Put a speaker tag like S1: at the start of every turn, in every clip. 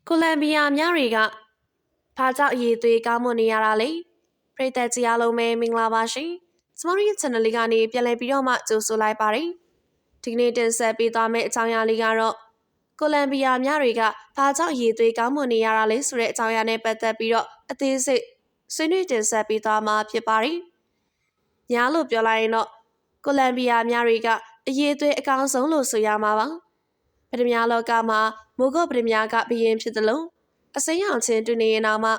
S1: ကိုလံဘီယာများတွေကဘာကြောင့်အရေးသွေးကောင်းမွန်နေရတာလဲပရိသတ်ကြီးအားလုံးပဲမင်္ဂလာပါရှင်ကျမတို့ရဲ့ channel လေးကနေပြန်လည်ပြီးတော့မှကြိုဆိုလိုက်ပါတယ်ဒီကနေ့တင်ဆက်ပေးသွားမယ့်အကြောင်းအရာလေးကတော့ကိုလံဘီယာများတွေကဘာကြောင့်အရေးသွေးကောင်းမွန်နေရတာလဲဆိုတဲ့အကြောင်းအရာနဲ့ပတ်သက်ပြီးတော့အသေးစိတ်ဆွေးနွေးတင်ဆက်ပေးသွားမှာဖြစ်ပါတယ်ညာလို့ပြောလိုက်ရင်တော့ကိုလံဘီယာများတွေကအရေးသွေးအကောင်းဆုံးလို့ဆိုရမှာပါပထမလောကမှာမိုးကုတ်ပထမကဘယင်းဖြစ်တယ်လို့အစိမ်းရောင်ချင်းတူနေရင်တော့မှ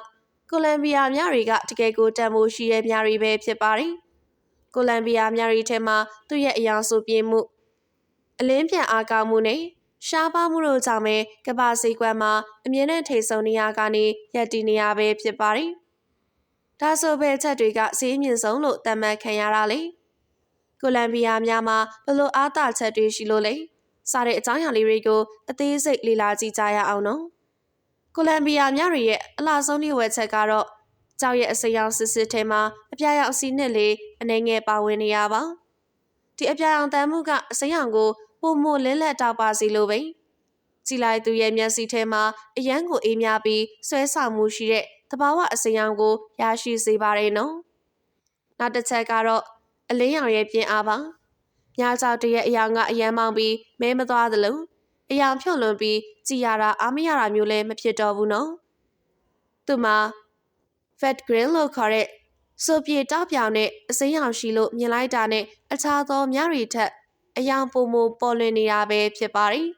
S1: ကိုလံဘီယာများတွေကတကယ်ကိုတန်ဖိုးရှိတဲ့များတွေပဲဖြစ်ပါတယ်။ကိုလံဘီယာများတွေထဲမှာသူ့ရဲ့အယောင်ဆိုပြင်းမှုအလင်းပြန်အားကောင်းမှုနဲ့ရှားပါမှုတို့ကြောင့်ပဲကမ္ဘာစည်းကွက်မှာအမြင့်နဲ့ထိပ်ဆုံးနေရာကနေရပ်တည်နေရပဲဖြစ်ပါတယ်။ဒါဆိုပဲချက်တွေကဈေးမြင့်ဆုံးလို့သတ်မှတ်ခံရတာလေ။ကိုလံဘီယာများမှာဘလို့အားသာချက်တွေရှိလို့လဲ။စတဲ့အကြောင်းအရာလေးတွေကိုအသေးစိတ်လေ့လာကြည့်ကြရအောင်နော်။ကိုလံဘီယာများတွေရဲ့အလှဆုံးလေးဝက်ချက်ကတော့ကြောက်ရဲ့အစိမ်းရောင်စစ်ထဲမှာအပြာရောင်စီနှစ်လေးအနေငယ်ပါဝင်နေရပါဒီအပြာရောင်တန်မှုကအစိမ်းရောင်ကိုပုံမလင်းလက်တောက်ပါစီလိုပဲကြည်လိုက်သူရဲ့မျက်စိထဲမှာအရန်ကိုအေးမြပြီးဆွဲဆောင်မှုရှိတဲ့တဘာဝအစိမ်းရောင်ကိုရရှိစေပါတယ်နော်နောက်တစ်ချက်ကတော့အလင်းရောင်ရဲ့ပြင်းအားပါညာကြောက်တရဲ့အရောင်ကအရန်မောင်းပြီးမဲမသွားသလိုအယောင်ဖြုတ်လွန်ပြီးကြည်ရတာအားမရတာမျိုးလည်းမဖြစ်တော့ဘူးနော်သူမှာ fat green လို့ခေါ်တဲ့ဆိုပြေတောက်ပြောင်နဲ့အစိမ်းရောင်ရှိလို့မြင်လိုက်တာနဲ့အခြားသောများတွေထက်အယောင်ပုံမပေါ်လွင်နေတာပဲဖြစ်ပါတယ်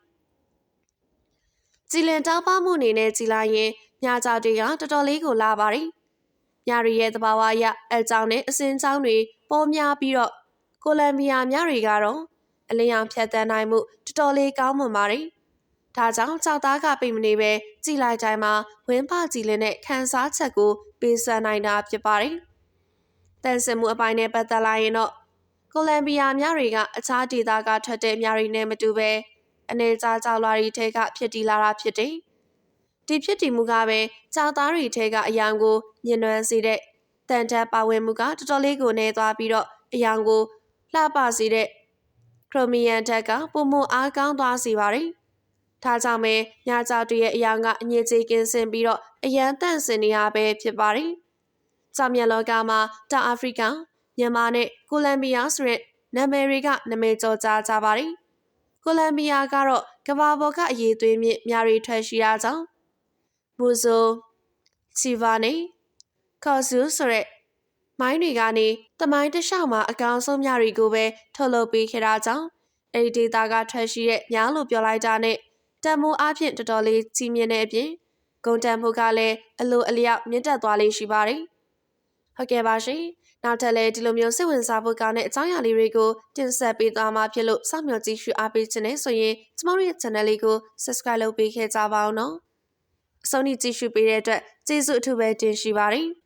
S1: ကြည်လင်တောက်ပမှုအနေနဲ့ကြည်လိုက်ရင်မြာကြောက်တွေကတော်တော်လေးကိုလာပါတယ်မြာတွေရဲ့သဘာဝအရအကြောင်းနဲ့အစင်းကြောင်းတွေပေါ်များပြီးတော့ကိုလံဘီယာမြာတွေကတော့အလင်းရောင်ဖြတ်တန်းနိုင်မှုတော်တော်လေးကောင်းမွန်ပါတယ်ဒါကြောင့်ကြောက်သားကပိတ်မနေပဲကြည်လိုက်တိုင်းမှာဝင်းပကြည်လင်းတဲ့ခန်းစားချက်ကိုပေးစမ်းနိုင်တာဖြစ်ပါတယ်။တန်ဆင်မှုအပိုင်းနဲ့ပတ်သက်လာရင်တော့ကိုလံဘီယာများတွေကအခြားဒေသကထွက်တဲ့များတွေနဲ့မတူပဲအနေကြားကြောက်လွာတွေထဲကဖြစ်တည်လာတာဖြစ်တယ်။ဒီဖြစ်တည်မှုကပဲကြောက်သားတွေထဲကအယောင်ကိုညှဉ်းနှွမ်းစေတဲ့တန်တက်ပါဝင်မှုကတော်တော်လေးကိုနေသွားပြီးတော့အယောင်ကိုလှပစေတဲ့ခရိုမီယန်ဓာတ်ကပုံမအားကောင်းသွားစေပါတယ်။ဒါကြောင့်ပဲညကြောက်တွေရဲ့အယောင်ကအငြိကြေးကင်းစင်ပြီးတော့အရန်တန့်စင်နေရပဲဖြစ်ပါတယ်။ကြောင်မြတ်လောကမှာတောင်အာဖရိကမြန်မာနဲ့ကိုလံဘီယာဆိုတဲ့နာမည်တွေကနာမည်ကျော်ကြားကြပါတယ်။ကိုလံဘီယာကတော့ကမ္ဘာပေါ်ကအရေးသွေးမြင့်များတွေထွက်ရှိတာကြောင့်ဘူဇိုချီဗာနဲ့ကော်ဆူဆိုတဲ့မိုင်းတွေကနေတမိုင်းတစ်လျှောက်မှာအကောင်ဆုံးများတွေကိုပဲထုတ်လုပ်ပေးခဲ့တာကြောင့်အဲဒီဒေတာကထွက်ရှိတဲ့များလို့ပြောလိုက်တာနဲ့တန်မိုးအဖြစ်တော်တော်လေးကြီးမြင့်တဲ့အပြင်ဂုံတန်ဖို့ကလည်းအလိုအလျောက်မြင့်တက်သွားလေးရှိပါတယ်။ဟုတ်ကဲ့ပါရှင်။နောက်ထပ်လည်းဒီလိုမျိုးစိတ်ဝင်စားဖို့ကောင်းတဲ့အကြောင်းအရာလေးတွေကိုတင်ဆက်ပေးသွားမှာဖြစ်လို့စောင့်မျှော်ကြည့်ရှုအားပေးခြင်းနဲ့ဆိုရင်ကျမတို့ရဲ့ channel လေးကို subscribe လုပ်ပေးခဲ့ကြပါအောင်နော်။အဆုံးထိကြည့်ရှုပေးတဲ့အတွက်ကျေးဇူးအထူးပဲတင်ရှိပါတယ်။